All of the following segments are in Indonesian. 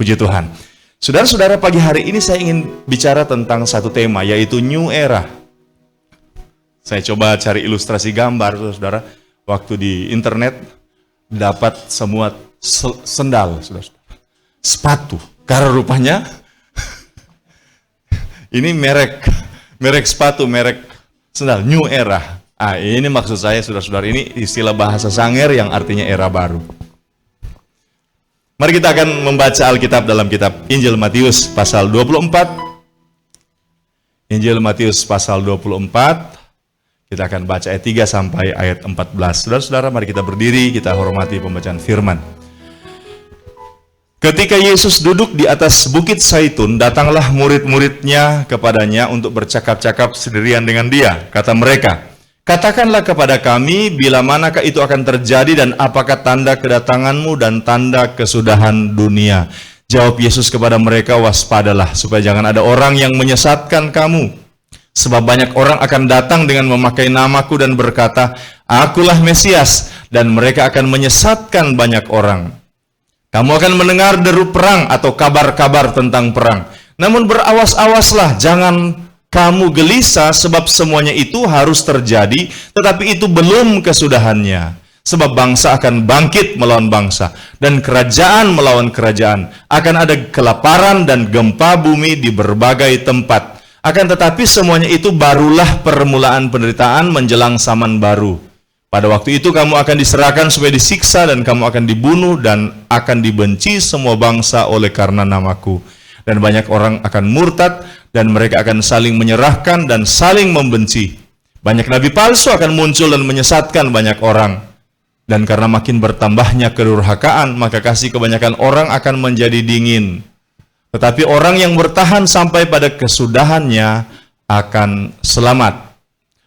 Puji Tuhan. Saudara-saudara, pagi hari ini saya ingin bicara tentang satu tema, yaitu New Era. Saya coba cari ilustrasi gambar, saudara. Waktu di internet, dapat semua sendal, saudara. Sepatu. Karena rupanya, ini merek sepatu, merek sendal, New Era. Ini maksud saya, saudara-saudara, ini istilah bahasa Sanger yang artinya era baru. Mari kita akan membaca Alkitab dalam kitab Injil Matius pasal 24. Injil Matius pasal 24. Kita akan baca ayat 3 sampai ayat 14. Saudara-saudara, mari kita berdiri, kita hormati pembacaan firman. Ketika Yesus duduk di atas bukit Zaitun, datanglah murid-muridnya kepadanya untuk bercakap-cakap sendirian dengan dia. Kata mereka, "Katakanlah kepada kami, bila manakah itu akan terjadi dan apakah tanda kedatanganmu dan tanda kesudahan dunia?" Jawab Yesus kepada mereka, "Waspadalah, supaya jangan ada orang yang menyesatkan kamu. Sebab banyak orang akan datang dengan memakai namaku dan berkata, 'Akulah Mesias,' dan mereka akan menyesatkan banyak orang. Kamu akan mendengar deru perang atau kabar-kabar tentang perang. Namun berawas-awaslah, jangan kamu gelisah, sebab semuanya itu harus terjadi, tetapi itu belum kesudahannya. Sebab bangsa akan bangkit melawan bangsa, dan kerajaan melawan kerajaan. Akan ada kelaparan dan gempa bumi di berbagai tempat. Akan tetapi semuanya itu barulah permulaan penderitaan menjelang zaman baru. Pada waktu itu kamu akan diserahkan supaya disiksa, dan kamu akan dibunuh, dan akan dibenci semua bangsa oleh karena namaku. Dan banyak orang akan murtad, dan mereka akan saling menyerahkan dan saling membenci. Banyak nabi palsu akan muncul dan menyesatkan banyak orang. Dan karena makin bertambahnya kedurhakaan, maka kasih kebanyakan orang akan menjadi dingin. Tetapi orang yang bertahan sampai pada kesudahannya akan selamat.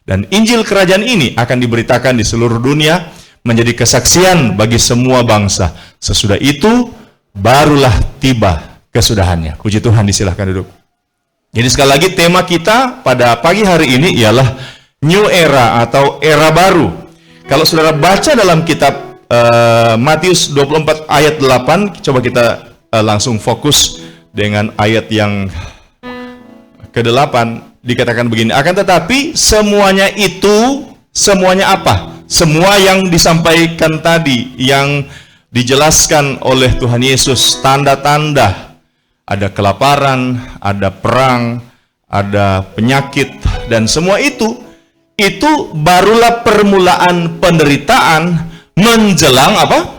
Dan Injil kerajaan ini akan diberitakan di seluruh dunia, menjadi kesaksian bagi semua bangsa. Sesudah itu, barulah tiba kesudahannya." Puji Tuhan, disilahkan duduk. Jadi sekali lagi, tema kita pada pagi hari ini ialah New Era atau era baru. Kalau saudara baca dalam kitab Matius 24 ayat 8, coba kita langsung fokus dengan ayat yang ke-8. Dikatakan begini, "Akan tetapi semuanya itu," semuanya apa? Semua yang disampaikan tadi, yang dijelaskan oleh Tuhan Yesus, tanda-tanda, ada kelaparan, ada perang, ada penyakit, dan semua itu barulah permulaan penderitaan menjelang apa?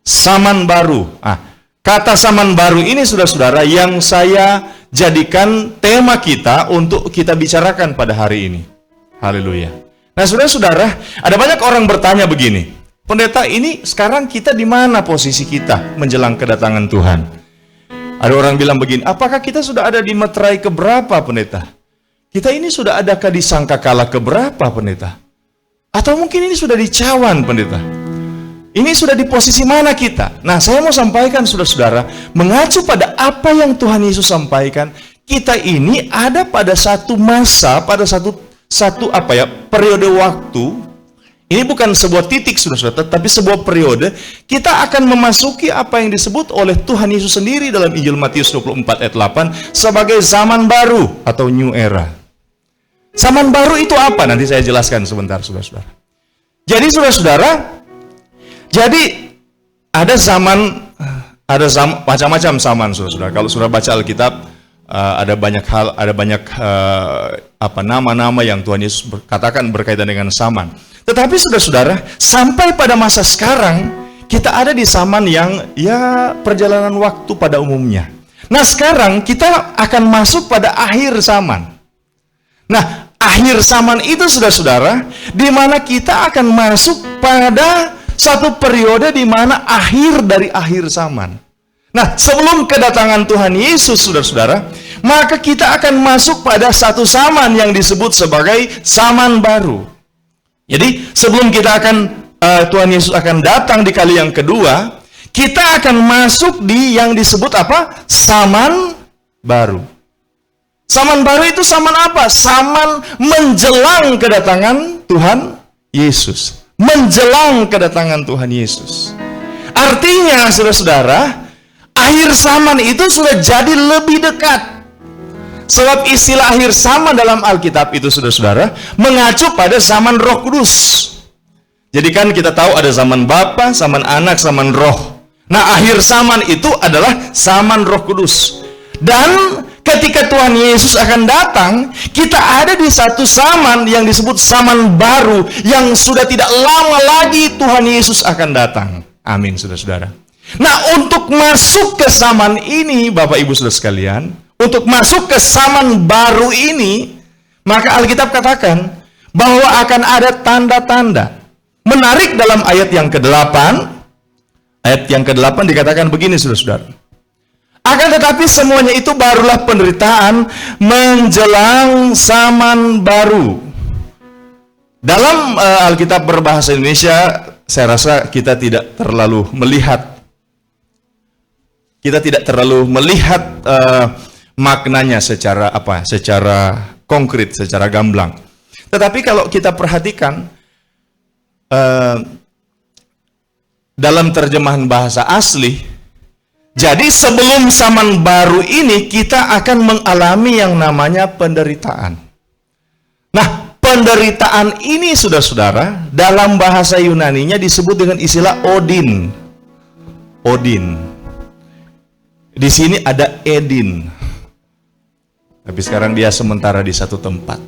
Zaman baru. Kata zaman baru ini, saudara-saudara, yang saya jadikan tema kita untuk kita bicarakan pada hari ini. Haleluya. Nah, saudara-saudara, ada banyak orang bertanya begini, "Pendeta, ini sekarang kita di mana posisi kita menjelang kedatangan Tuhan?" Ada orang bilang begini, "Apakah kita sudah ada di meterai keberapa, pendeta? Kita ini sudah adakah di sangkakala keberapa, pendeta? Atau mungkin ini sudah di cawan, pendeta? Ini sudah di posisi mana kita?" Nah, saya mau sampaikan, saudara-saudara, mengacu pada apa yang Tuhan Yesus sampaikan, kita ini ada pada satu masa, pada satu periode waktu. Ini bukan sebuah titik, saudara-saudara, tetapi sebuah periode. Kita akan memasuki apa yang disebut oleh Tuhan Yesus sendiri dalam Injil Matius 24 ayat 8 sebagai zaman baru atau New Era. Zaman baru itu apa? Nanti saya jelaskan sebentar, saudara-saudara. Jadi, saudara-saudara, ada zaman macam-macam zaman, saudara-saudara. Kalau saudara baca Alkitab, ada banyak hal, ada banyak nama-nama yang Tuhan Yesus katakan berkaitan dengan zaman. Tetapi saudara-saudara, sampai pada masa sekarang, kita ada di zaman yang perjalanan waktu pada umumnya. Nah, sekarang kita akan masuk pada akhir zaman. Nah, akhir zaman itu, saudara-saudara, di mana kita akan masuk pada satu periode di mana akhir dari akhir zaman. Nah, sebelum kedatangan Tuhan Yesus, saudara-saudara, maka kita akan masuk pada satu zaman yang disebut sebagai zaman baru. Jadi, sebelum Tuhan Yesus akan datang di kali yang kedua, kita akan masuk di yang disebut apa? Zaman baru. Zaman baru itu zaman apa? Zaman menjelang kedatangan Tuhan Yesus. Menjelang kedatangan Tuhan Yesus. Artinya, saudara-saudara, akhir zaman itu sudah jadi lebih dekat. Sebab istilah akhir zaman dalam Alkitab itu, saudara-saudara, mengacu pada zaman Roh Kudus. Jadi kan kita tahu ada zaman Bapa, zaman Anak, zaman Roh. Nah, akhir zaman itu adalah zaman Roh Kudus. Dan ketika Tuhan Yesus akan datang, kita ada di satu zaman yang disebut zaman baru, yang sudah tidak lama lagi Tuhan Yesus akan datang. Amin, saudara-saudara. Nah, untuk masuk ke zaman ini, Bapak Ibu Saudara sekalian, untuk masuk ke zaman baru ini, maka Alkitab katakan bahwa akan ada tanda-tanda. Menarik dalam ayat yang ke-8, ayat yang ke-8 dikatakan begini, saudara-saudara. Akan tetapi semuanya itu barulah penderitaan menjelang zaman baru. Dalam Alkitab berbahasa Indonesia, saya rasa kita tidak terlalu melihat maknanya secara konkret, secara gamblang. Tetapi kalau kita perhatikan dalam terjemahan bahasa asli, jadi sebelum zaman baru ini kita akan mengalami yang namanya penderitaan. Nah, penderitaan ini, saudara-saudara, dalam bahasa Yunaninya disebut dengan istilah Odin. Odin. Di sini ada Edin. Tapi sekarang dia sementara di satu tempat.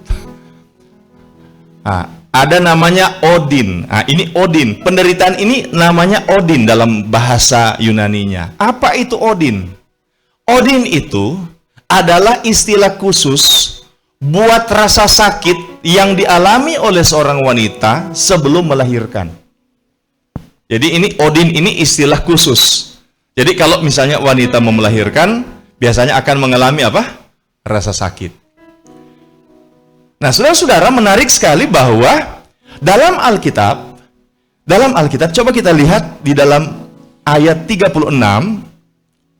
Nah, ada namanya Odin. Nah, ini Odin. Penderitaan ini namanya Odin dalam bahasa Yunaninya. Apa itu Odin? Odin itu adalah istilah khusus buat rasa sakit yang dialami oleh seorang wanita sebelum melahirkan. Jadi ini Odin ini istilah khusus. Jadi kalau misalnya wanita mau melahirkan, biasanya akan mengalami apa? Rasa sakit. Nah, saudara-saudara, menarik sekali bahwa dalam Alkitab coba kita lihat di dalam ayat 36,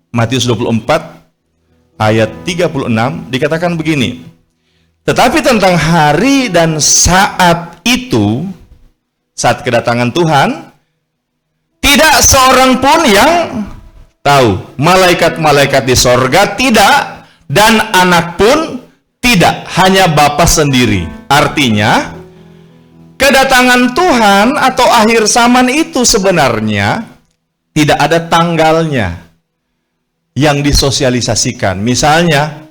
Matius 24 ayat 36 dikatakan begini. Tetapi tentang hari dan saat itu, saat kedatangan Tuhan, tidak seorang pun yang tahu. Malaikat-malaikat di sorga tidak, dan anak pun tidak, hanya Bapa sendiri. Artinya, kedatangan Tuhan atau akhir zaman itu sebenarnya tidak ada tanggalnya yang disosialisasikan. Misalnya,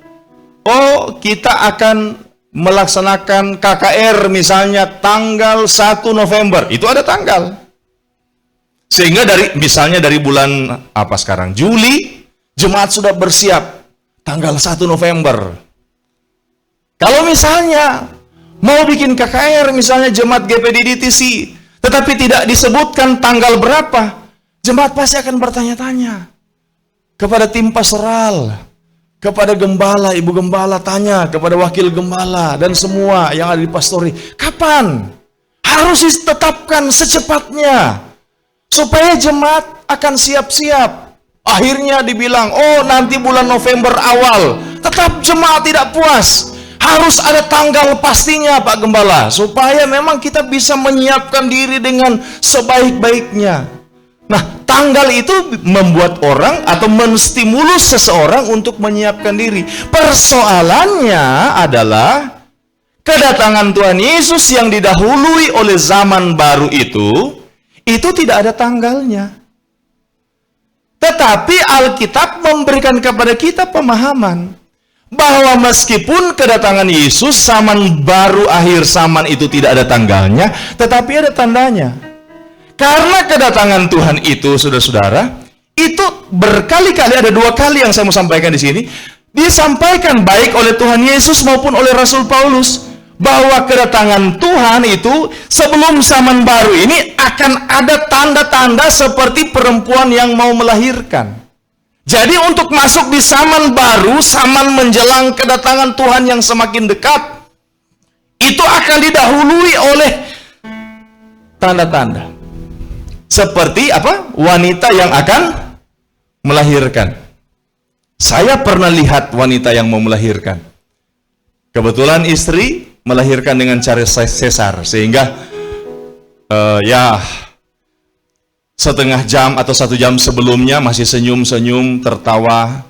kita akan melaksanakan KKR misalnya tanggal 1 November. Itu ada tanggal. Sehingga misalnya dari bulan sekarang? Juli, jemaat sudah bersiap. Tanggal 1 November. Kalau misalnya mau bikin KKR, misalnya jemaat GPD-DTC, tetapi tidak disebutkan tanggal berapa, jemaat pasti akan bertanya-tanya kepada tim pastoral, kepada gembala, ibu gembala tanya, kepada wakil gembala, dan semua yang ada di pastori, kapan? Harus ditetapkan secepatnya, supaya jemaat akan siap-siap. Akhirnya dibilang, nanti bulan November awal. Tetap jemaat tidak puas. Harus ada tanggal pastinya, Pak Gembala, supaya memang kita bisa menyiapkan diri dengan sebaik-baiknya. Nah, tanggal itu membuat orang atau menstimulus seseorang untuk menyiapkan diri. Persoalannya adalah kedatangan Tuhan Yesus yang didahului oleh zaman baru itu tidak ada tanggalnya. Tetapi Alkitab memberikan kepada kita pemahaman bahwa meskipun kedatangan Yesus zaman baru akhir zaman itu tidak ada tanggalnya, tetapi ada tandanya. Karena kedatangan Tuhan itu, saudara-saudara, itu berkali-kali, ada 2 kali yang saya mau sampaikan di sini, disampaikan baik oleh Tuhan Yesus maupun oleh Rasul Paulus, bahwa kedatangan Tuhan itu sebelum zaman baru ini akan ada tanda-tanda seperti perempuan yang mau melahirkan. Jadi untuk masuk di zaman baru, zaman menjelang kedatangan Tuhan yang semakin dekat, itu akan didahului oleh tanda-tanda. Seperti wanita yang akan melahirkan. Saya pernah lihat wanita yang mau melahirkan. Kebetulan istri melahirkan dengan cara sesar, sehingga setengah jam atau 1 jam sebelumnya masih senyum-senyum, tertawa.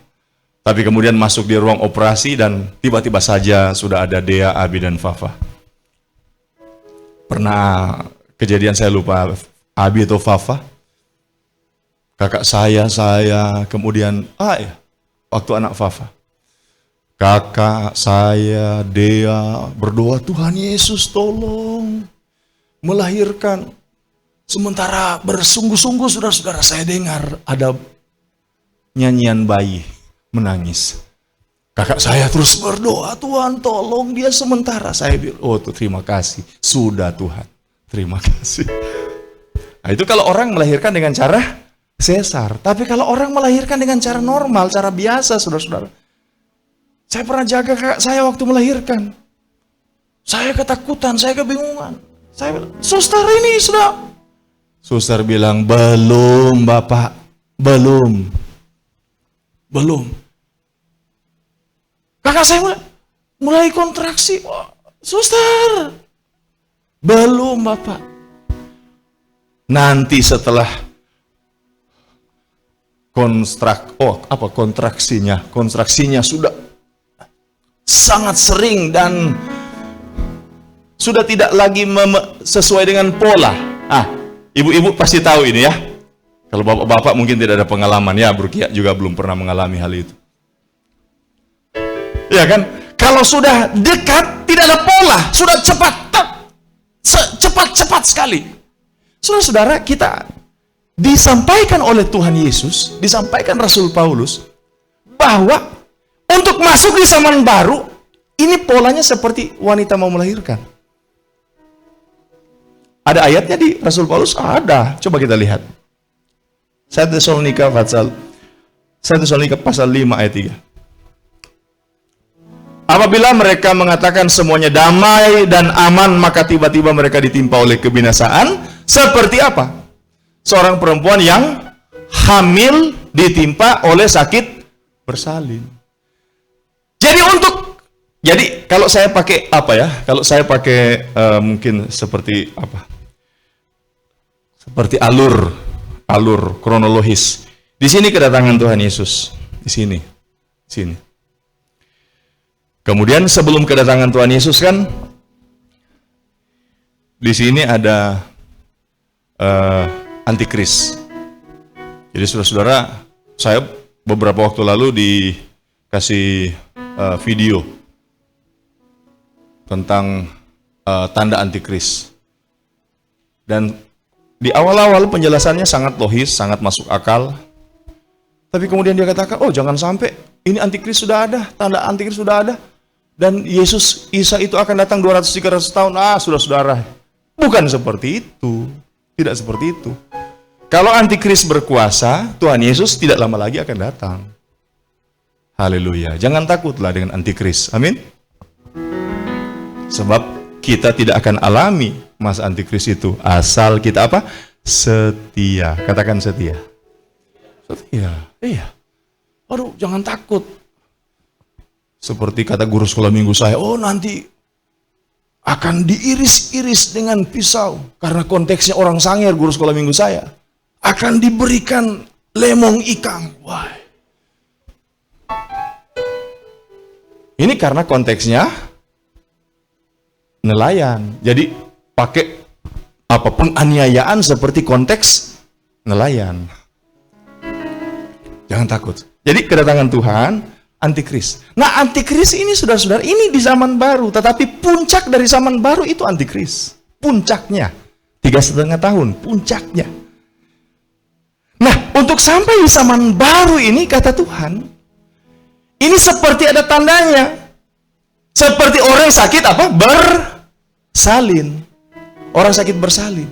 Tapi kemudian masuk di ruang operasi dan tiba-tiba saja sudah ada Dea, Abi, dan Fafa. Pernah kejadian, saya lupa, Abi atau Fafa. Kakak saya, kemudian, waktu anak Fafa. Kakak saya, Dea, berdoa, Tuhan Yesus tolong melahirkan. Sementara bersungguh-sungguh, saudara-saudara, saya dengar ada nyanyian bayi menangis. Kakak saya terus berdoa, Tuhan tolong dia sementara. Saya bilang, oh tuh, terima kasih. Sudah Tuhan, terima kasih. Nah, itu kalau orang melahirkan dengan cara sesar. Tapi kalau orang melahirkan dengan cara normal, cara biasa, saudara-saudara. Saya pernah jaga kakak saya waktu melahirkan. Saya ketakutan, saya kebingungan. Saya bilang, suster ini sudah. Suster bilang, belum Bapak, belum. Kakak saya mulai kontraksi. Suster, belum Bapak. Nanti setelah kontraksinya sudah sangat sering dan sudah tidak lagi sesuai dengan pola. Ibu-ibu pasti tahu ini ya. Kalau bapak-bapak mungkin tidak ada pengalaman ya, Burkia juga belum pernah mengalami hal itu. Ya kan? Kalau sudah dekat tidak ada pola, sudah cepat sekali. Saudara-saudara, kita disampaikan oleh Tuhan Yesus, disampaikan Rasul Paulus bahwa untuk masuk di zaman baru, ini polanya seperti wanita mau melahirkan. Ada ayatnya di Rasul Paulus? Ada. Coba kita lihat. 1 Tesalonika pasal 5 ayat 3. Apabila mereka mengatakan semuanya damai dan aman, maka tiba-tiba mereka ditimpa oleh kebinasaan. Seperti apa? Seorang perempuan yang hamil ditimpa oleh sakit bersalin. Jadi kalau saya pakai apa ya? Kalau saya pakai mungkin seperti apa? Seperti alur kronologis. Di sini kedatangan Tuhan Yesus. Di sini. Kemudian sebelum kedatangan Tuhan Yesus kan, di sini ada antikris. Jadi saudara-saudara, saya beberapa waktu lalu dikasih video tentang tanda antikris. Dan di awal-awal penjelasannya sangat logis, sangat masuk akal. Tapi kemudian dia katakan, oh jangan sampai ini antikris sudah ada, tanda antikris sudah ada. Dan Isa itu akan datang 200-300 tahun. Saudara-saudara, bukan seperti itu. Tidak seperti itu. Kalau antikris berkuasa, Tuhan Yesus tidak lama lagi akan datang. Haleluya. Jangan takutlah dengan antikris. Amin. Sebab kita tidak akan alami masa antikris itu. Asal kita apa? Setia. Katakan setia. Setia. Iya. Aduh, jangan takut. Seperti kata guru sekolah minggu saya, nanti akan diiris-iris dengan pisau. Karena konteksnya orang Sangir, guru sekolah minggu saya. Akan diberikan lemong ikang. Wah. Ini karena konteksnya nelayan. Jadi pakai penganiayaan seperti konteks nelayan. Jangan takut. Jadi kedatangan Tuhan, antikris. Nah, antikris ini saudara-saudara, ini di zaman baru, tetapi puncak dari zaman baru itu antikris. Puncaknya 3,5 tahun, puncaknya. Nah, untuk sampai di zaman baru ini, kata Tuhan, ini seperti ada tandanya. Seperti orang sakit bersalin. Orang sakit bersalin.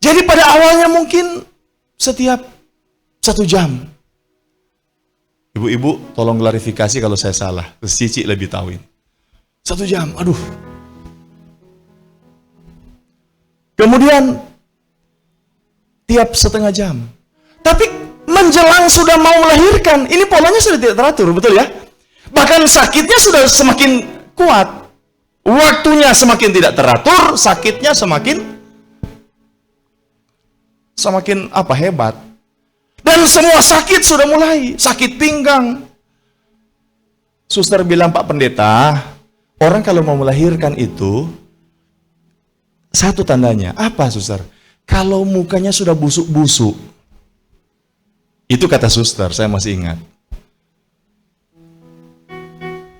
Jadi pada awalnya mungkin setiap 1 jam. Ibu-ibu, tolong klarifikasi kalau saya salah. Cici lebih tahu ini. 1 jam, aduh. Kemudian, tiap setengah jam. Tapi, menjelang sudah mau melahirkan, ini polanya sudah tidak teratur, betul ya? Bahkan sakitnya sudah semakin kuat. Waktunya semakin tidak teratur, sakitnya semakin. semakin hebat. Dan semua sakit sudah mulai, sakit pinggang. Suster bilang, Pak Pendeta, orang kalau mau melahirkan itu, satu tandanya, apa suster? Kalau mukanya sudah busuk-busuk. Itu kata suster, saya masih ingat.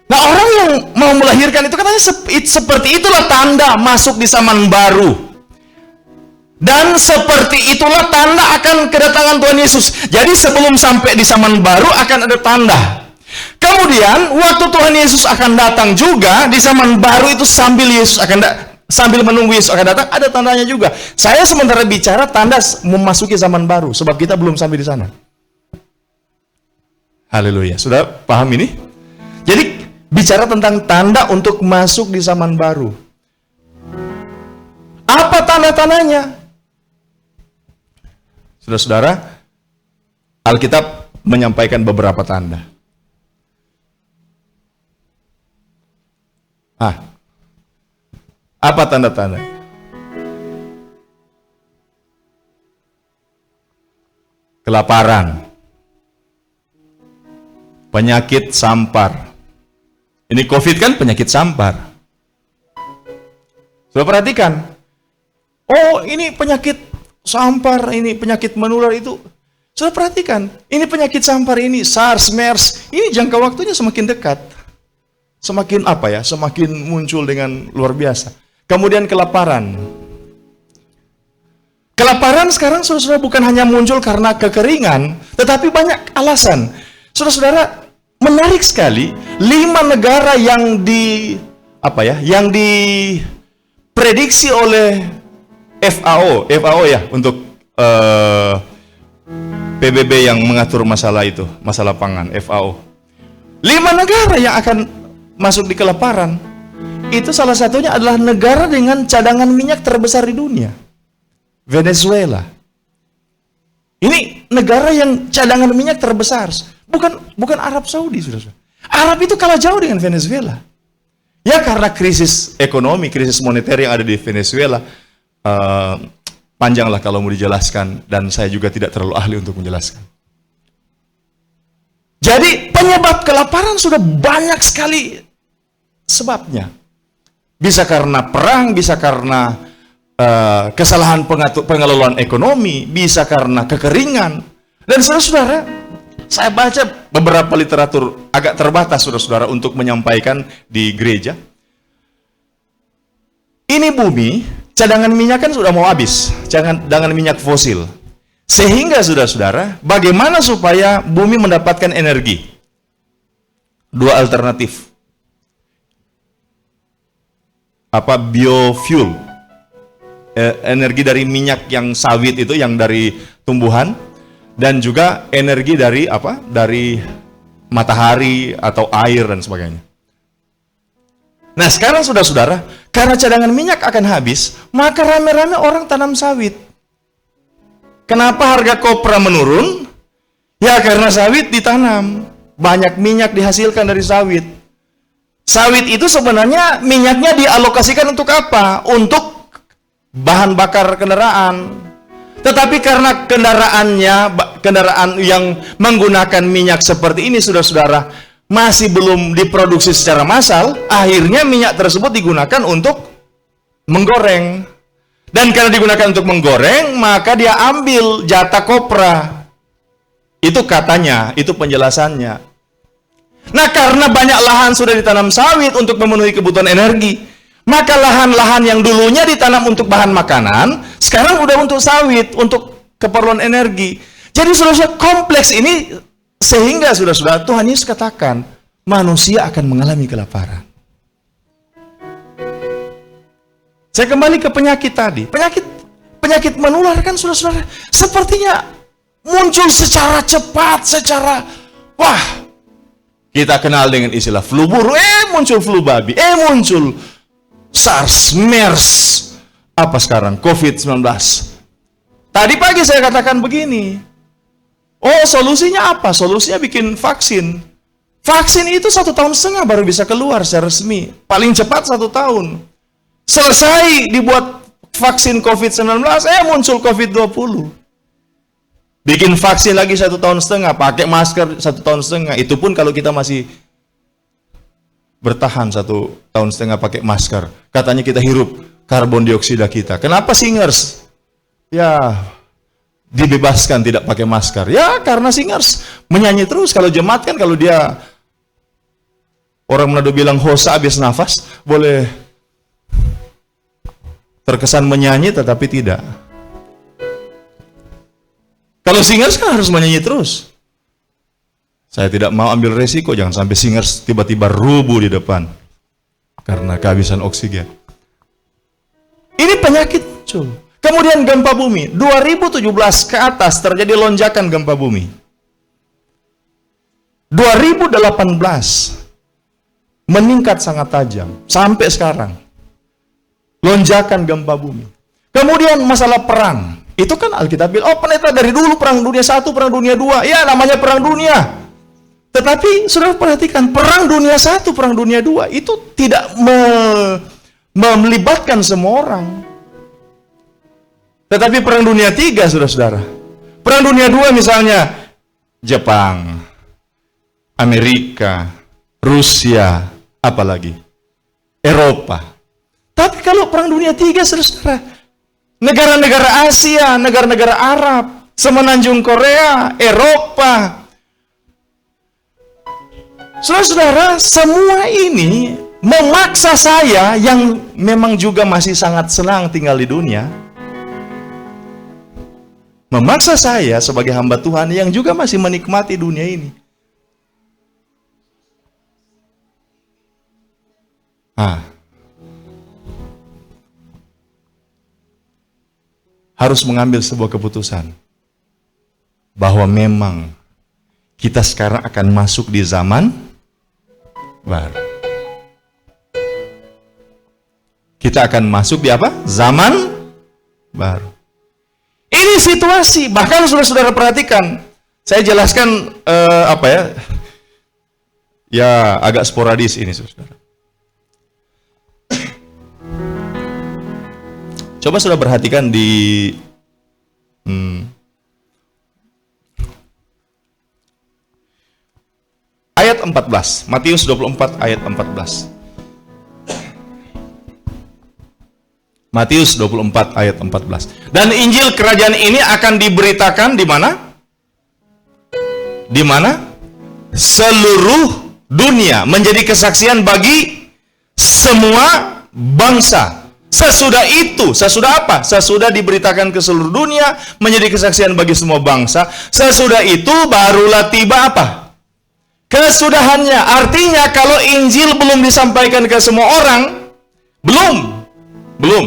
Nah, orang yang mau melahirkan itu katanya seperti itulah tanda masuk di zaman baru. Dan seperti itulah tanda akan kedatangan Tuhan Yesus. Jadi sebelum sampai di zaman baru akan ada tanda. Kemudian waktu Tuhan Yesus akan datang juga di zaman baru itu sambil menunggu Yesus akan datang ada tandanya juga. Saya sementara bicara tanda memasuki zaman baru sebab kita belum sampai di sana. Haleluya. Sudah paham ini? Jadi bicara tentang tanda untuk masuk di zaman baru. Apa tanda-tandanya? Saudara-saudara, Alkitab menyampaikan beberapa tanda. Apa tanda-tanda? Kelaparan, penyakit sampar. Ini COVID kan penyakit sampar. Sudah perhatikan? Oh, ini penyakit sampar, ini penyakit menular itu. Sudah perhatikan? Ini penyakit sampar ini, SARS, MERS, ini jangka waktunya semakin dekat. Semakin semakin muncul dengan luar biasa. Kemudian kelaparan. Kelaparan sekarang saudara-saudara bukan hanya muncul karena kekeringan, tetapi banyak alasan. Saudara-saudara, menarik sekali, 5 negara yang diprediksi oleh FAO untuk PBB yang mengatur masalah pangan, FAO. 5 negara yang akan masuk di kelaparan. Itu salah satunya adalah negara dengan cadangan minyak terbesar di dunia. Venezuela. Ini negara yang cadangan minyak terbesar. Bukan Arab Saudi, saudara. Arab itu kalah jauh dengan Venezuela. Ya karena krisis ekonomi, krisis moneter yang ada di Venezuela. Panjanglah kalau mau dijelaskan. Dan saya juga tidak terlalu ahli untuk menjelaskan. Jadi penyebab kelaparan sudah banyak sekali sebabnya. Bisa karena perang, bisa karena kesalahan pengelolaan ekonomi, bisa karena kekeringan. Dan saudara-saudara, saya baca beberapa literatur agak terbatas saudara-saudara untuk menyampaikan di gereja. Ini bumi, cadangan minyak kan sudah mau habis, cadangan minyak fosil. Sehingga saudara-saudara, bagaimana supaya bumi mendapatkan energi? 2 alternatif. Biofuel. Energi dari minyak yang sawit itu, yang dari tumbuhan. Dan juga energi dari dari matahari atau air dan sebagainya. Nah sekarang saudara-saudara, karena cadangan minyak akan habis, maka rame-rame orang tanam sawit. Kenapa harga kopra menurun? Ya karena sawit ditanam. Banyak minyak dihasilkan dari sawit. Sawit itu sebenarnya minyaknya dialokasikan untuk apa? Untuk bahan bakar kendaraan. Tetapi karena kendaraan yang menggunakan minyak seperti ini, saudara-saudara, masih belum diproduksi secara massal, akhirnya minyak tersebut digunakan untuk menggoreng. Dan karena digunakan untuk menggoreng, maka dia ambil jatah kopra. Itu katanya, itu penjelasannya. Nah, karena banyak lahan sudah ditanam sawit untuk memenuhi kebutuhan energi, maka lahan-lahan yang dulunya ditanam untuk bahan makanan, sekarang udah untuk sawit, untuk keperluan energi. Jadi saudara-saudara, kompleks ini sehingga saudara-saudara, Tuhan Yesus katakan, manusia akan mengalami kelaparan. Saya kembali ke penyakit tadi. Penyakit menular kan saudara-saudara, sepertinya muncul secara cepat, kita kenal dengan istilah flu burung, muncul flu babi, muncul SARS, MERS, sekarang COVID-19. Tadi pagi saya katakan begini, solusinya apa? Solusinya bikin vaksin. Vaksin itu 1,5 tahun baru bisa keluar secara resmi, paling cepat 1 tahun. Selesai dibuat vaksin COVID-19, muncul COVID-20. Bikin vaksin lagi 1,5 tahun, pakai masker 1,5 tahun. Itu pun kalau kita masih bertahan 1,5 tahun pakai masker. Katanya kita hirup karbon dioksida kita. Kenapa singers? Ya, dibebaskan tidak pakai masker. Ya, karena singers menyanyi terus. Kalau jemaat kan, kalau dia, orang Manado bilang hosa habis nafas, boleh terkesan menyanyi tetapi tidak. Kalau singers kan harus menyanyi terus. Saya tidak mau ambil resiko, jangan sampai singers tiba-tiba rubuh di depan karena kehabisan oksigen. Ini penyakit muncul. Kemudian gempa bumi. 2017 ke atas terjadi lonjakan gempa bumi. 2018 meningkat sangat tajam sampai sekarang. Lonjakan gempa bumi. Kemudian masalah perang. Itu kan Alkitab bilang, oh pendeta dari dulu perang dunia 1, perang dunia 2. Ya namanya perang dunia. Tetapi saudara perhatikan, perang dunia 1, perang dunia 2 itu tidak melibatkan semua orang. Tetapi perang dunia 3, saudara-saudara. Perang dunia 2 misalnya Jepang, Amerika, Rusia, apalagi Eropa. Tapi kalau perang dunia 3, saudara-saudara, negara-negara Asia, negara-negara Arab, semenanjung Korea, Eropa. Saudara-saudara, semua ini memaksa saya yang memang juga masih sangat senang tinggal di dunia, memaksa saya sebagai hamba Tuhan yang juga masih menikmati dunia ini. Harus mengambil sebuah keputusan bahwa memang kita sekarang akan masuk di zaman baru. Kita akan masuk di apa? Zaman baru. Ini situasi, bahkan saudara-saudara perhatikan. Saya jelaskan ya agak sporadis ini, saudara. Coba saudara perhatikan di ayat 14, Matius 24 ayat 14. Matius 24 ayat 14. Dan Injil kerajaan ini akan diberitakan di mana? Di mana? Seluruh dunia, menjadi kesaksian bagi semua bangsa. Sesudah itu, sesudah apa? Sesudah diberitakan ke seluruh dunia, menjadi kesaksian bagi semua bangsa. Sesudah itu barulah tiba apa? Kesudahannya. Artinya kalau Injil belum disampaikan ke semua orang, belum.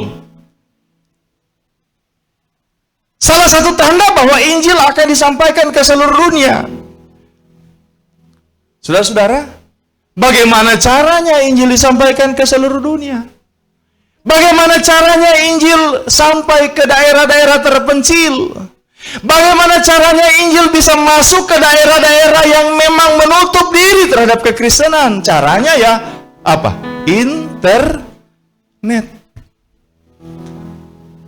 Salah satu tanda bahwa Injil akan disampaikan ke seluruh dunia. Saudara-saudara, bagaimana caranya Injil disampaikan ke seluruh dunia? Bagaimana caranya Injil sampai ke daerah-daerah terpencil? Bagaimana caranya Injil bisa masuk ke daerah-daerah yang memang menutup diri terhadap kekristenan? Caranya ya apa? Internet.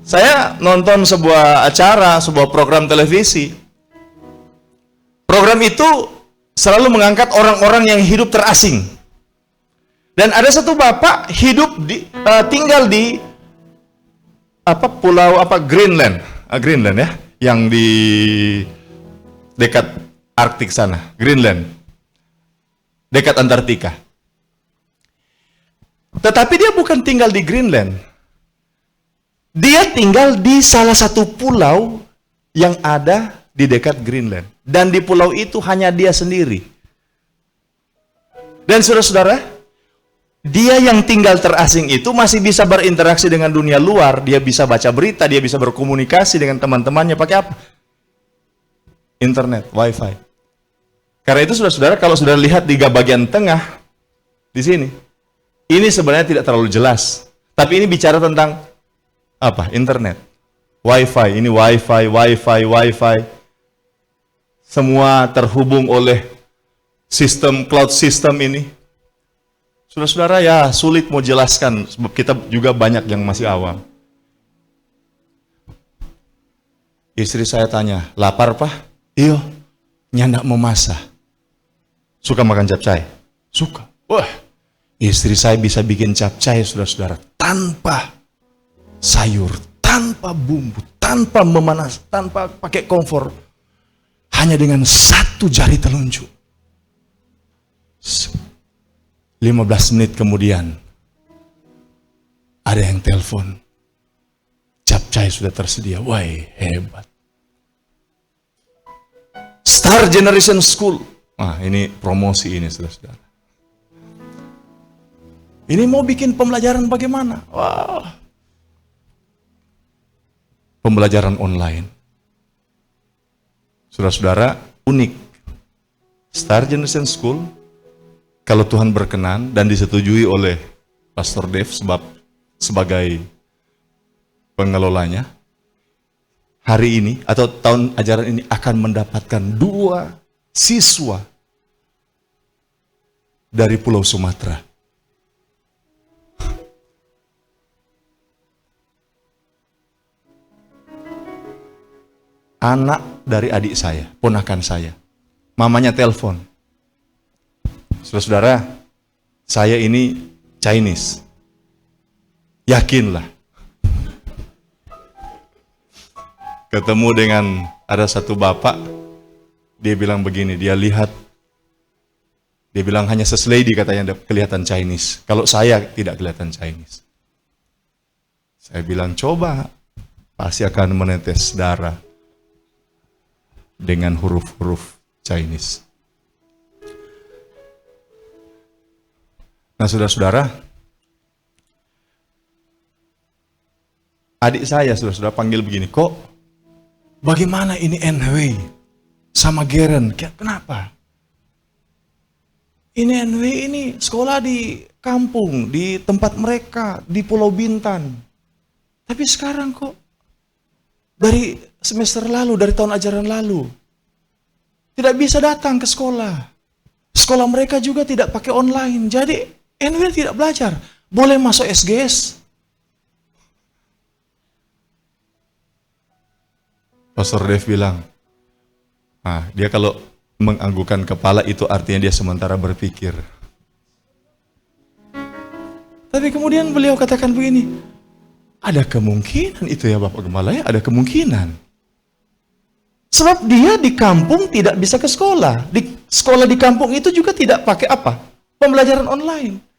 Saya nonton sebuah acara, sebuah program televisi. Program itu selalu mengangkat orang-orang yang hidup terasing. Dan ada satu bapak tinggal di pulau Greenland ya, yang di dekat Arktik sana, Greenland, dekat Antartika. Tetapi dia bukan tinggal di Greenland. Dia tinggal di salah satu pulau yang ada di dekat Greenland. Dan di pulau itu hanya dia sendiri. Dan saudara-saudara, dia yang tinggal terasing itu masih bisa berinteraksi dengan dunia luar. Dia bisa baca berita, dia bisa berkomunikasi dengan teman-temannya. Pakai apa? Internet, wifi. Karena itu saudara-saudara, kalau saudara lihat di bagian tengah, di sini, ini sebenarnya tidak terlalu jelas. Tapi ini bicara tentang apa? Internet. Wifi, ini wifi. Semua terhubung oleh sistem cloud system ini. Saudara-saudara, ya sulit mau jelaskan sebab kita juga banyak yang masih awam. Istri saya tanya, lapar Pak? Iyo, nyandak memasak. Suka makan capcay? Suka. Wah, istri saya bisa bikin capcay, saudara-saudara, tanpa sayur, tanpa bumbu, tanpa memanas, tanpa pakai kompor. Hanya dengan satu jari telunjuk. 15 menit kemudian, ada yang telepon. Capcay sudah tersedia. Wah, hebat. Star Generation School. Nah, ini promosi ini, saudara-saudara. Ini mau bikin pembelajaran bagaimana? Wah. Pembelajaran online. Saudara-saudara, unik. Star Generation School, kalau Tuhan berkenan dan disetujui oleh Pastor Dev sebagai pengelolanya, hari ini atau tahun ajaran ini akan mendapatkan 2 siswa dari Pulau Sumatera. Anak dari adik saya, ponakan saya. Mamanya telepon. Saudara-saudara, saya ini Chinese. Yakinlah. Ketemu dengan ada satu bapak, dia bilang begini, dia bilang hanya seseledi katanya kelihatan Chinese. Kalau saya tidak kelihatan Chinese. Saya bilang coba, pasti akan menetes darah dengan huruf-huruf Chinese. Nah, saudara-saudara, adik saya, saudara-saudara, panggil begini, kok bagaimana ini NW sama Geren? Kenapa? Ini NW ini sekolah di kampung, di tempat mereka, di Pulau Bintan. Tapi sekarang kok dari semester lalu, dari tahun ajaran lalu, tidak bisa datang ke sekolah. Sekolah mereka juga tidak pakai online. Jadi NW tidak belajar. Boleh masuk SGS. Pastor Dev bilang, dia kalau menganggukkan kepala itu artinya dia sementara berpikir. Tapi kemudian beliau katakan begini, ada kemungkinan itu ya Bapak Gembala ya, ada kemungkinan. Sebab dia di kampung tidak bisa ke sekolah. Di sekolah di kampung itu juga tidak pakai apa? Pembelajaran online.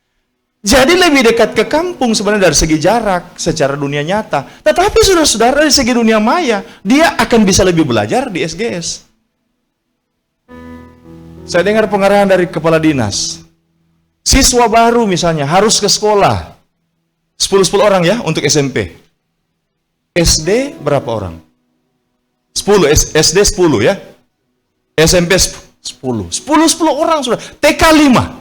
Jadi lebih dekat ke kampung sebenarnya dari segi jarak, secara dunia nyata. Tetapi saudara-saudara dari segi dunia maya, dia akan bisa lebih belajar di SGS. Saya dengar pengarahan dari kepala dinas. Siswa baru misalnya harus ke sekolah. 10 orang ya untuk SMP. SD berapa orang? 10, SD 10 ya. SMP 10 orang sudah. TK 5.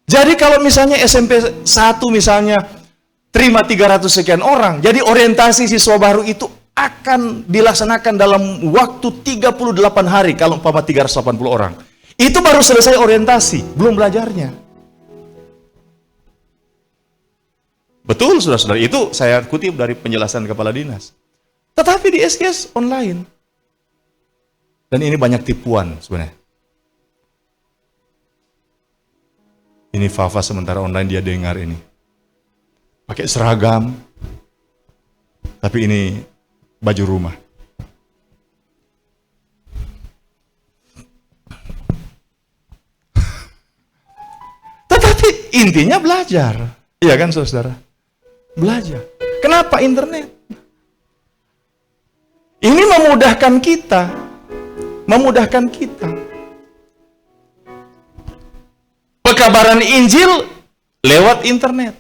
Jadi kalau misalnya SMP 1 misalnya terima 300 sekian orang, jadi orientasi siswa baru itu akan dilaksanakan dalam waktu 38 hari kalau umpama 380 orang. Itu baru selesai orientasi, belum belajarnya. Betul, saudara-saudara, itu saya kutip dari penjelasan kepala dinas. Tetapi di SGS online. Dan ini banyak tipuan sebenarnya. Ini Fafa sementara online dia dengar ini. Pakai seragam. Tapi ini baju rumah. Tetapi intinya belajar. Iya kan saudara? Belajar. Kenapa internet? Ini memudahkan kita. Memudahkan kita. Pekabaran Injil lewat internet.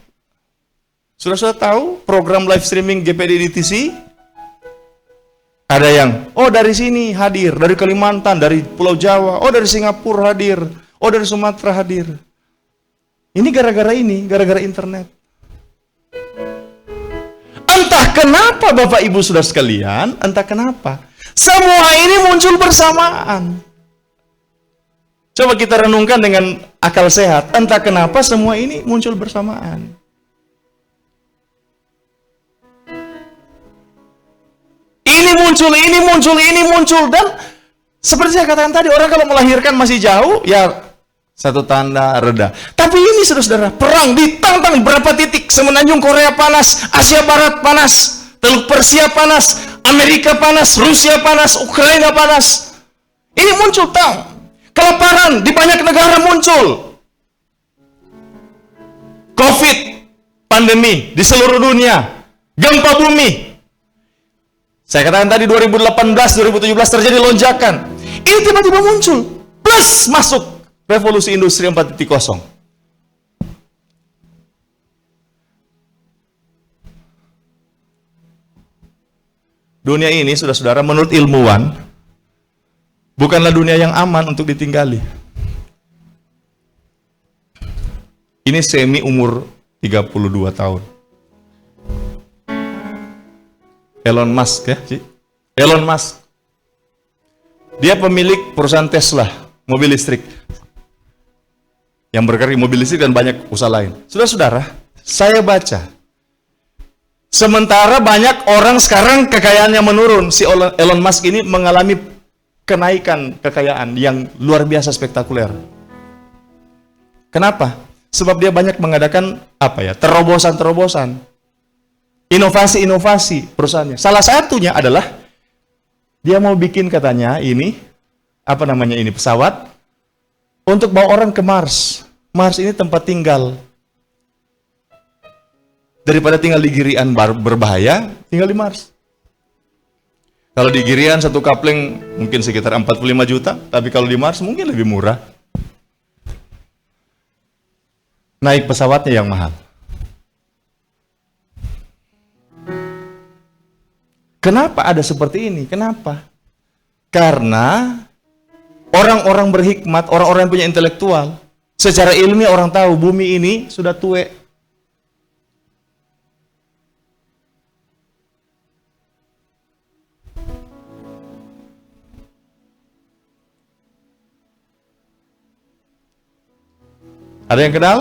Sudah tahu program live streaming GPD DTC? Ada yang, dari sini hadir, dari Kalimantan, dari Pulau Jawa, dari Singapura hadir, dari Sumatera hadir. Ini gara-gara internet. Entah kenapa Bapak Ibu Saudara sekalian, entah kenapa. Semua ini muncul bersamaan. Coba kita renungkan dengan akal sehat. Entah kenapa semua ini muncul bersamaan. ini muncul. Dan seperti saya katakan tadi, orang kalau melahirkan masih jauh, ya satu tanda reda. Tapi ini saudara-saudara, perang ditantang berapa titik. Semenanjung Korea panas, Asia Barat panas, Teluk Persia panas, Amerika panas, Rusia panas, Ukraina panas. Ini muncul kelaparan di banyak negara muncul. COVID, pandemi di seluruh dunia, gempa bumi. Saya katakan tadi 2018, 2017 terjadi lonjakan. Ini tiba-tiba muncul. Plus masuk revolusi industri 4.0. Dunia ini, saudara-saudara, menurut ilmuwan, bukanlah dunia yang aman untuk ditinggali. Ini semi umur 32 tahun. Elon Musk ya, Elon Musk. Dia pemilik perusahaan Tesla, mobil listrik. Yang bergerak di mobil listrik dan banyak usaha lain. Saudara-saudara, saya baca. Sementara banyak orang sekarang kekayaannya menurun. Si Elon Musk ini mengalami kenaikan kekayaan yang luar biasa spektakuler. Kenapa? Sebab dia banyak mengadakan terobosan-terobosan. Inovasi-inovasi perusahaannya. Salah satunya adalah dia mau bikin katanya pesawat untuk bawa orang ke Mars. Mars ini tempat tinggal. Daripada tinggal di Girian berbahaya, tinggal di Mars. Kalau di Girian satu kapling mungkin sekitar 45 juta, tapi kalau di Mars mungkin lebih murah. Naik pesawatnya yang mahal. Kenapa ada seperti ini? Kenapa? Karena orang-orang berhikmat, orang-orang yang punya intelektual, secara ilmiah orang tahu bumi ini sudah tua. Ada yang kenal?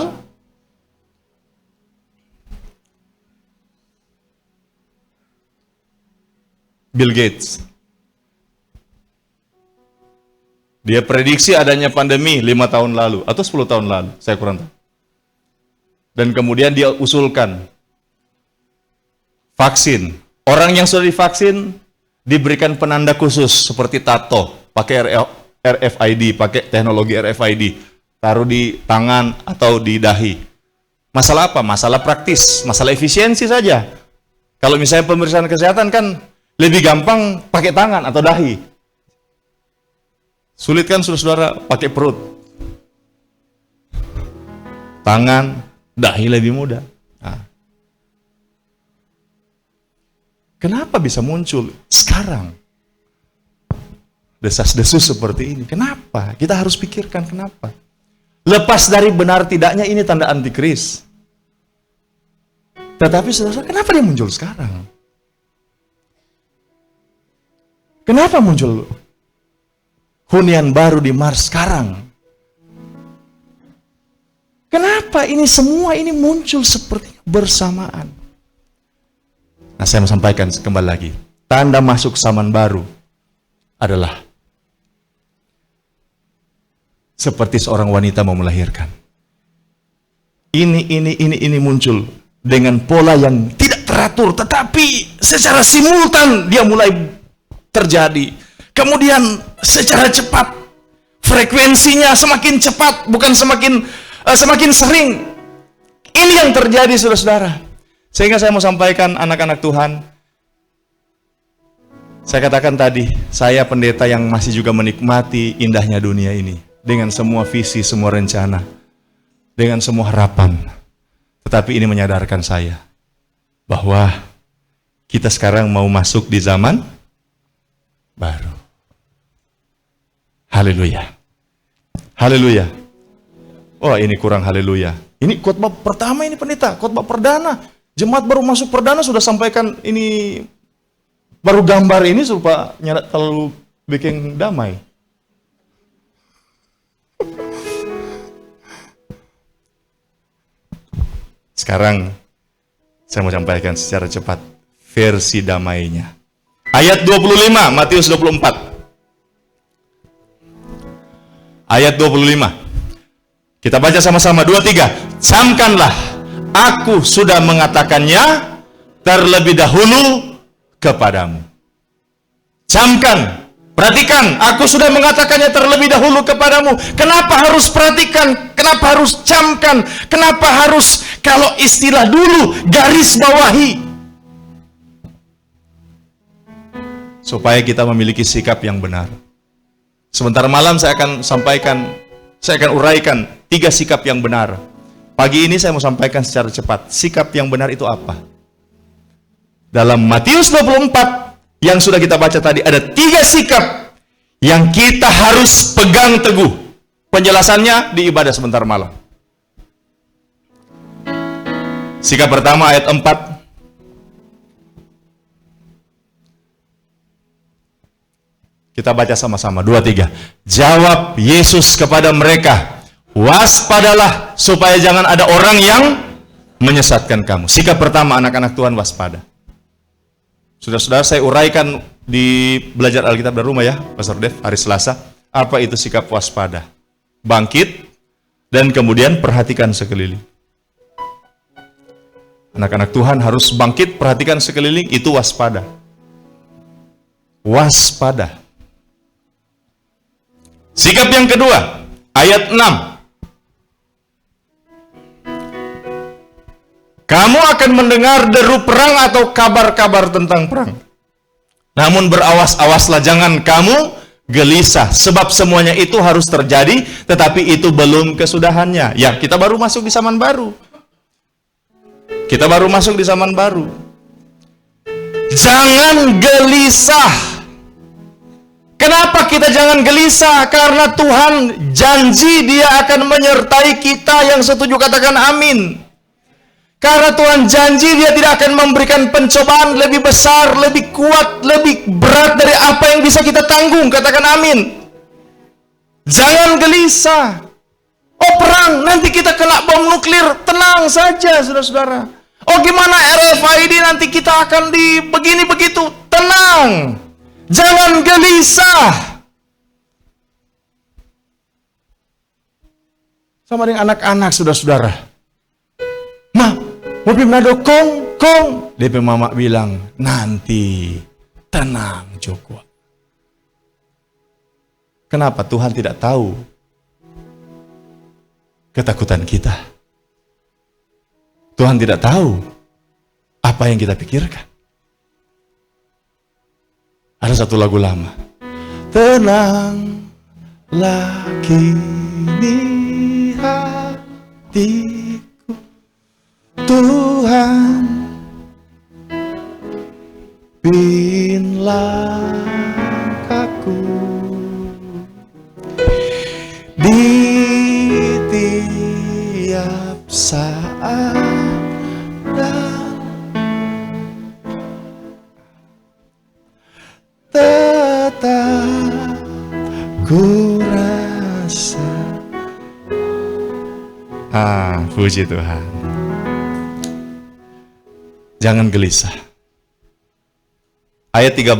Bill Gates. Dia prediksi adanya pandemi 5 tahun lalu atau 10 tahun lalu, saya kurang tahu. Dan kemudian dia usulkan vaksin. Orang yang sudah divaksin diberikan penanda khusus seperti tato, pakai RFID, pakai teknologi RFID, taruh di tangan atau di dahi. Masalah apa? Masalah praktis, masalah efisiensi saja. Kalau misalnya pemeriksaan kesehatan kan lebih gampang pakai tangan atau dahi. Sulit kan saudara-saudara pakai perut. Tangan, dahi lebih mudah. Nah. Kenapa bisa muncul sekarang desas-desus seperti ini? Kenapa? Kita harus pikirkan kenapa. Lepas dari benar tidaknya ini tanda antikris. Tetapi saudara, kenapa dia muncul sekarang? Kenapa muncul hunian baru di Mars sekarang? Kenapa ini semua ini muncul seperti bersamaan? Nah, saya mau sampaikan kembali lagi. Tanda masuk zaman baru adalah seperti seorang wanita mau melahirkan. Ini muncul dengan pola yang tidak teratur, tetapi secara simultan dia mulai terjadi. Kemudian secara cepat, frekuensinya semakin cepat, bukan semakin sering. Ini yang terjadi, saudara-saudara. Sehingga saya mau sampaikan anak-anak Tuhan, saya katakan tadi, saya pendeta yang masih juga menikmati indahnya dunia ini. Dengan semua visi, semua rencana. Dengan semua harapan. Tetapi ini menyadarkan saya bahwa kita sekarang mau masuk di zaman baru. Haleluya. Haleluya. Oh, ini kurang haleluya. Ini khotbah pertama ini pendeta, khotbah perdana. Jemaat baru masuk perdana sudah sampaikan ini, baru gambar ini supaya terlalu bikin damai. Sekarang saya mau sampaikan secara cepat versi damainya. Ayat 25, Matius 24. Ayat 25. Kita baca sama-sama, 2, 3. Camkanlah, aku sudah mengatakannya terlebih dahulu kepadamu. Camkan, perhatikan, aku sudah mengatakannya terlebih dahulu kepadamu. Kenapa harus perhatikan? Kenapa harus camkan? Kenapa harus, kalau istilah dulu, garis bawahi? Supaya kita memiliki sikap yang benar. Sebentar malam saya akan uraikan 3 sikap yang benar. Pagi ini saya mau sampaikan secara cepat. Sikap yang benar itu apa? Dalam Matius 24 yang sudah kita baca tadi, ada 3 sikap yang kita harus pegang teguh. Penjelasannya di ibadah sebentar malam. Sikap pertama ayat 4. Kita baca sama-sama, 2, 3. Jawab Yesus kepada mereka, waspadalah supaya jangan ada orang yang menyesatkan kamu. Sikap pertama anak-anak Tuhan, waspada. Saudara-saudara, saya uraikan di belajar Alkitab dari rumah ya, Pastor Dev, hari Selasa. Apa itu sikap waspada? Bangkit, dan kemudian perhatikan sekeliling. Anak-anak Tuhan harus bangkit, perhatikan sekeliling, itu waspada. Waspada. Sikap yang kedua, ayat 6. Kamu akan mendengar deru perang atau kabar-kabar tentang perang. Namun berawas-awaslah, jangan kamu gelisah, sebab semuanya itu harus terjadi, tetapi itu belum kesudahannya. Ya, kita baru masuk di zaman baru. Kita baru masuk di zaman baru. Jangan gelisah. Kenapa kita jangan gelisah? Karena Tuhan janji Dia akan menyertai kita. Yang setuju katakan amin. Karena Tuhan janji Dia tidak akan memberikan pencobaan lebih besar, lebih kuat, lebih berat dari apa yang bisa kita tanggung. Katakan amin. Jangan gelisah. Oh, perang, nanti kita kena bom nuklir. Tenang saja, saudara-saudara. Oh, gimana RFID, nanti kita akan di begini begitu. Tenang. Jangan gelisah. Sama dengan anak-anak, saudara-saudara. Ma, mobil Manado kong. DP mama bilang, nanti. Tenang, Joko. Kenapa Tuhan tidak tahu ketakutan kita? Tuhan tidak tahu apa yang kita pikirkan. Ada satu lagu lama. Tenanglah kini hatiku, Tuhan pimpin langkahku di tiap saat dan tetap ku rasa. Puji Tuhan. Jangan gelisah. Ayat 13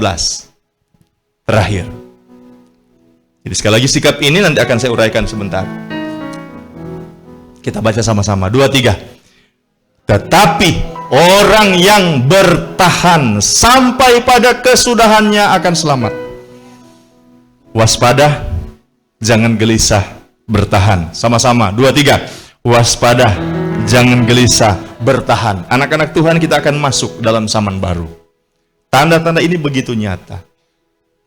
terakhir. Jadi sekali lagi sikap ini nanti akan saya uraikan sebentar. Kita baca sama-sama, 2, 3. Tetapi orang yang bertahan sampai pada kesudahannya akan selamat. Waspada, jangan gelisah, bertahan. Sama-sama, 2, 3. Waspada, jangan gelisah, bertahan. Anak-anak Tuhan, kita akan masuk dalam zaman baru. Tanda-tanda ini begitu nyata.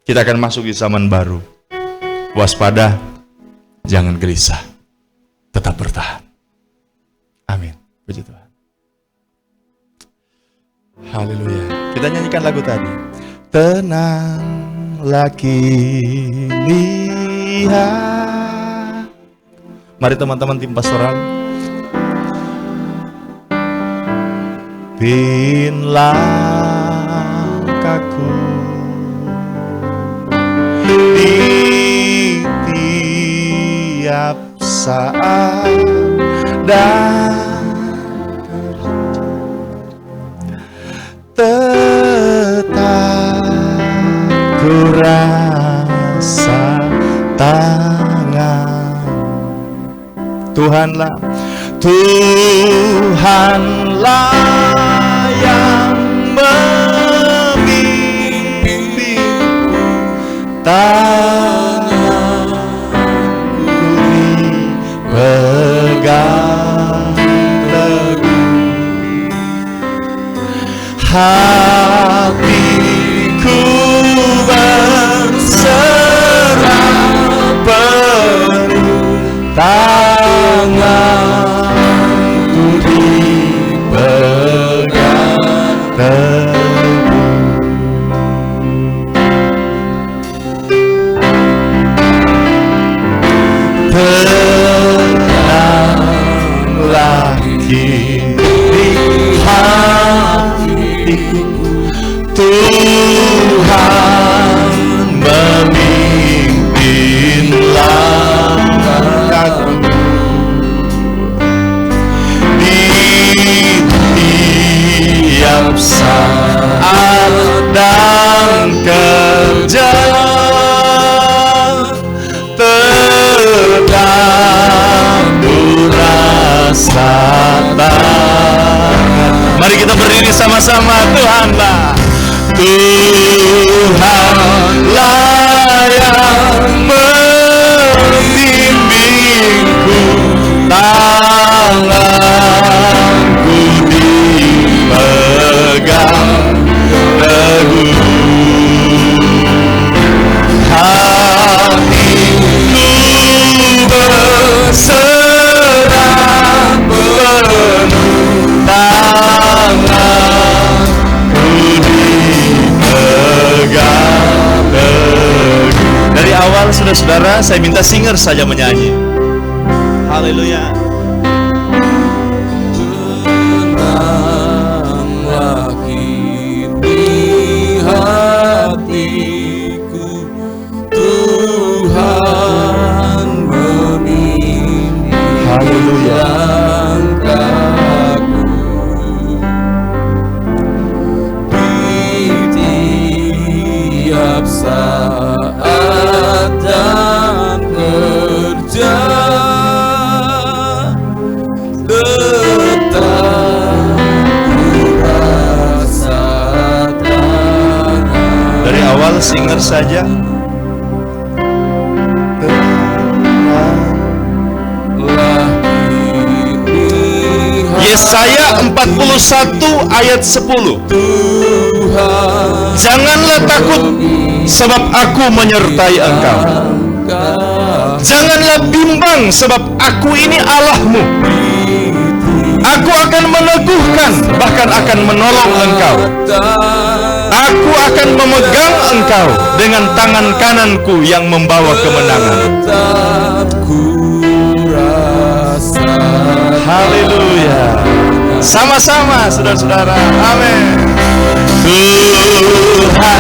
Kita akan masuk di zaman baru. Waspada, jangan gelisah, tetap bertahan. Amin. Puji Tuhan. Haleluya. Kita nyanyikan lagu tadi. Tenanglah kini. Mari teman-teman tim pastoral. Pimpin langkahku di tiap saat dan tetap Tuhanlah, Tuhanlah yang memimpin tanganku dipegang teguh, hatiku berserah penuh, tanganku dipegang teguh. Tenanglah kini hatiku, Tuhan memimpin langkahku di tiap saat dan kerja, rasa tangan. Mari kita berdiri sama-sama. Tuhanlah, Tuhanlah yang membimbingku, tanganku dipegang teguh, hatiku berserah penuh, tanganku dipegang teguh. Dari awal saudara-saudara, saya minta singer saja menyanyi. Haleluya. Tenanglah kini hatiku, Tuhan memimpin langkahku di tiap saat dan kerja, tetap ku rasakan. Dari awal singer saja. Yesaya 41 ayat 10. Janganlah takut, sebab aku menyertai engkau. Janganlah bimbang, sebab aku ini Allahmu. Aku akan meneguhkan, bahkan akan menolong engkau. Aku akan memegang engkau dengan tangan kananku yang membawa kemenangan. Haleluya. Sama-sama saudara-saudara. Amin. Tuhanlah